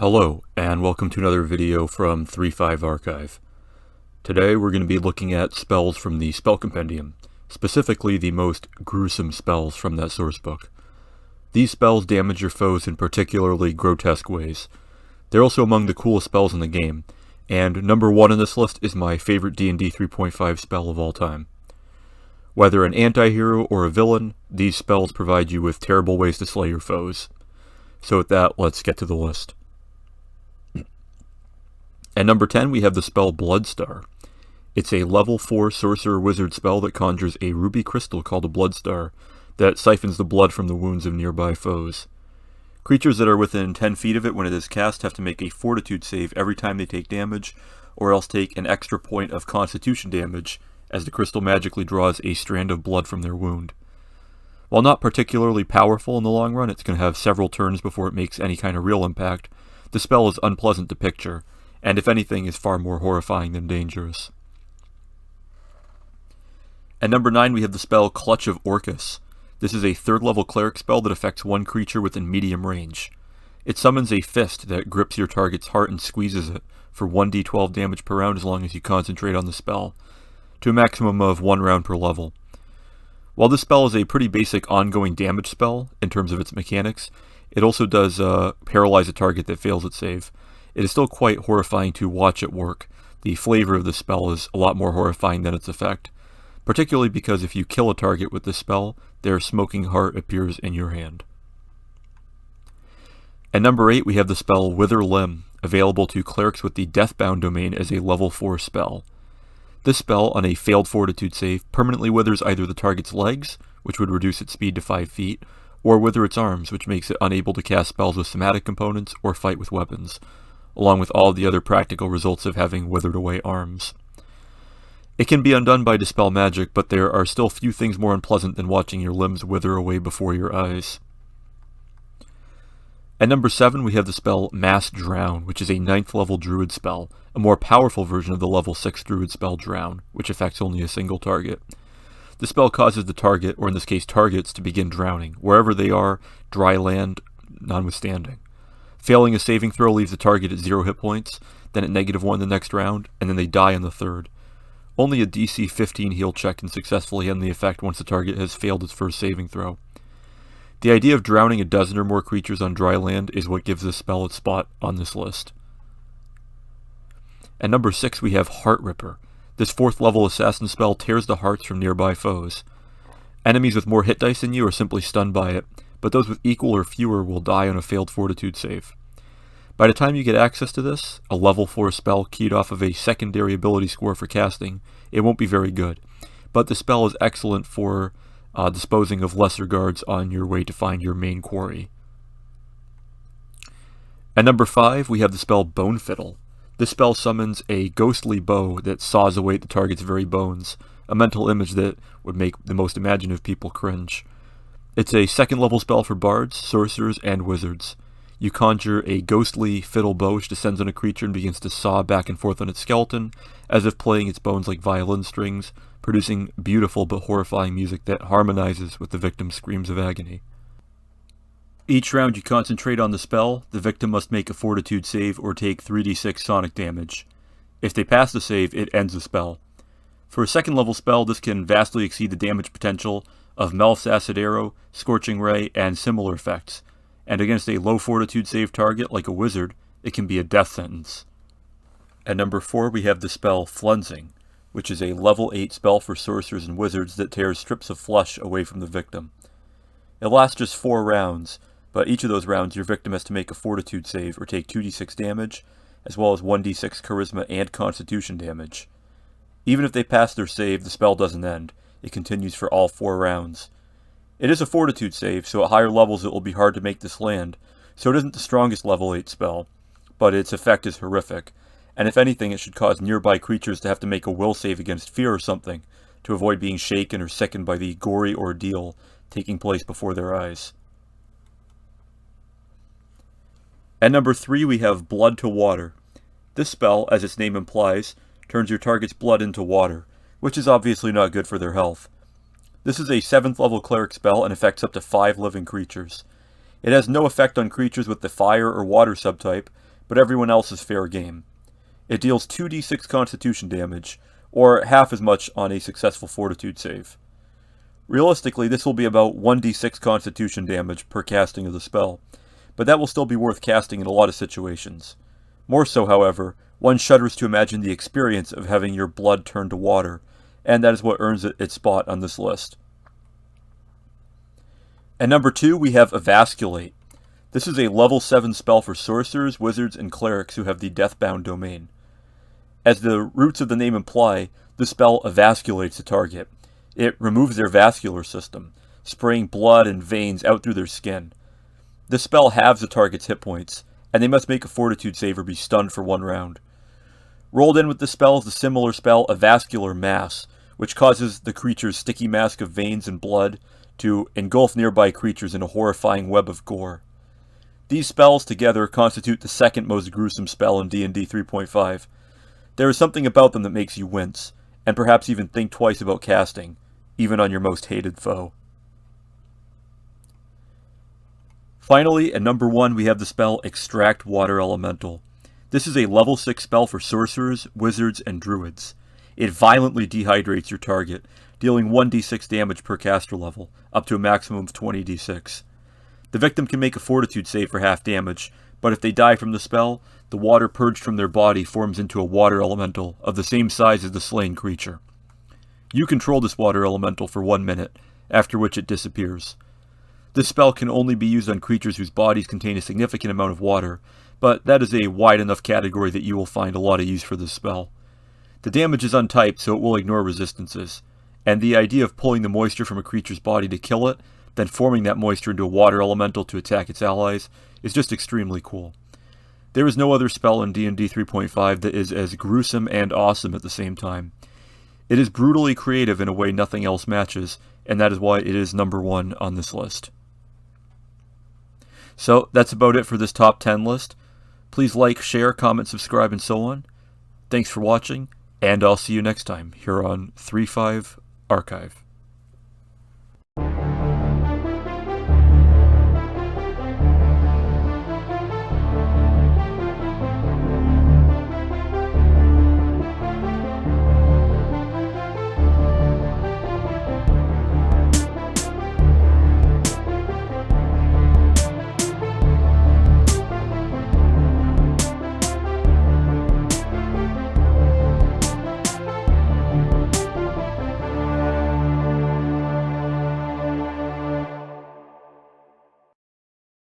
Hello, and welcome to another video from 3.5 Archive. Today we're going to be looking at spells from the Spell Compendium, specifically the most gruesome spells from that sourcebook. These spells damage your foes in particularly grotesque ways. They're also among the coolest spells in the game, and number one on this list is my favorite D&D 3.5 spell of all time. Whether an anti-hero or a villain, these spells provide you with terrible ways to slay your foes. So with that, let's get to the list. At number 10, we have the spell Bloodstar. It's a level 4 sorcerer-wizard spell that conjures a ruby crystal called a Bloodstar that siphons the blood from the wounds of nearby foes. Creatures that are within 10 feet of it when it is cast have to make a fortitude save every time they take damage, or else take an extra point of constitution damage as the crystal magically draws a strand of blood from their wound. While not particularly powerful in the long run, it's going to have several turns before it makes any kind of real impact. The spell is unpleasant to picture, and if anything is far more horrifying than dangerous. At number 9 we have the spell Clutch of Orcus. This is a 3rd level cleric spell that affects one creature within medium range. It summons a fist that grips your target's heart and squeezes it for 1d12 damage per round as long as you concentrate on the spell, to a maximum of 1 round per level. While this spell is a pretty basic ongoing damage spell in terms of its mechanics, it also does paralyze a target that fails its save. It is still quite horrifying to watch it work. The flavor of the spell is a lot more horrifying than its effect, particularly because if you kill a target with this spell, their smoking heart appears in your hand. At number 8 we have the spell Wither Limb, available to clerics with the Deathbound domain as a level 4 spell. This spell, on a failed fortitude save, permanently withers either the target's legs, which would reduce its speed to 5 feet, or wither its arms, which makes it unable to cast spells with somatic components or fight with weapons, along with all the other practical results of having withered away arms. It can be undone by Dispel Magic, but there are still few things more unpleasant than watching your limbs wither away before your eyes. At number 7 we have the spell Mass Drown, which is a 9th level druid spell, a more powerful version of the level 6 druid spell Drown, which affects only a single target. The spell causes the target, or in this case targets, to begin drowning, wherever they are, dry land notwithstanding. Failing a saving throw leaves the target at 0 hit points, then at -1 the next round, and then they die in the third. Only a DC 15 heal check can successfully end the effect once the target has failed its first saving throw. The idea of drowning a dozen or more creatures on dry land is what gives this spell its spot on this list. At number 6 we have Heart Ripper. This 4th level assassin spell tears the hearts from nearby foes. Enemies with more hit dice than you are simply stunned by it, but those with equal or fewer will die on a failed fortitude save. By the time you get access to this, a level 4 spell keyed off of a secondary ability score for casting, it won't be very good, but the spell is excellent for disposing of lesser guards on your way to find your main quarry. At number 5 we have the spell Bone Fiddle. This spell summons a ghostly bow that saws away at the target's very bones, a mental image that would make the most imaginative people cringe. It's a 2nd level spell for bards, sorcerers, and wizards. You conjure a ghostly fiddle bow which descends on a creature and begins to saw back and forth on its skeleton, as if playing its bones like violin strings, producing beautiful but horrifying music that harmonizes with the victim's screams of agony. Each round you concentrate on the spell, the victim must make a fortitude save or take 3d6 sonic damage. If they pass the save, it ends the spell. For a 2nd level spell, this can vastly exceed the damage potential of Melf's Acid Arrow, Scorching Ray, and similar effects, and against a low fortitude save target like a wizard, it can be a death sentence. At number 4 we have the spell Flensing, which is a level 8 spell for sorcerers and wizards that tears strips of flesh away from the victim. It lasts just 4 rounds, but each of those rounds your victim has to make a fortitude save or take 2d6 damage, as well as 1d6 charisma and constitution damage. Even if they pass their save, the spell doesn't end. It continues for all 4 rounds. It is a fortitude save, so at higher levels it will be hard to make this land, so it isn't the strongest level 8 spell, but its effect is horrific, and if anything it should cause nearby creatures to have to make a will save against fear or something, to avoid being shaken or sickened by the gory ordeal taking place before their eyes. At number 3 we have Blood to Water. This spell, as its name implies, turns your target's blood into water, which is obviously not good for their health. This is a 7th level cleric spell and affects up to 5 living creatures. It has no effect on creatures with the fire or water subtype, but everyone else is fair game. It deals 2d6 constitution damage, or half as much on a successful fortitude save. Realistically, this will be about 1d6 constitution damage per casting of the spell, but that will still be worth casting in a lot of situations. More so, however, one shudders to imagine the experience of having your blood turn to water, and that is what earns it its spot on this list. At number 2, we have Evacuate. This is a level 7 spell for sorcerers, wizards, and clerics who have the Deathbound domain. As the roots of the name imply, the spell evacuates the target. It removes their vascular system, spraying blood and veins out through their skin. This spell halves the target's hit points, and they must make a fortitude save or be stunned for 1 round. Rolled in with the spell is the similar spell Avascular Mass, which causes the creature's sticky mask of veins and blood to engulf nearby creatures in a horrifying web of gore. These spells together constitute the second most gruesome spell in D&D 3.5. There is something about them that makes you wince, and perhaps even think twice about casting, even on your most hated foe. Finally, at number 1, we have the spell Extract Water Elemental. This is a level 6 spell for sorcerers, wizards, and druids. It violently dehydrates your target, dealing 1d6 damage per caster level, up to a maximum of 20d6. The victim can make a fortitude save for half damage, but if they die from the spell, the water purged from their body forms into a water elemental of the same size as the slain creature. You control this water elemental for 1 minute, after which it disappears. This spell can only be used on creatures whose bodies contain a significant amount of water, but that is a wide enough category that you will find a lot of use for this spell. The damage is untyped, so it will ignore resistances, and the idea of pulling the moisture from a creature's body to kill it, then forming that moisture into a water elemental to attack its allies, is just extremely cool. There is no other spell in D&D 3.5 that is as gruesome and awesome at the same time. It is brutally creative in a way nothing else matches, and that is why it is number 1 on this list. So, that's about it for this top 10 list. Please like, share, comment, subscribe, and so on. Thanks for watching, and I'll see you next time here on 3.5 Archive.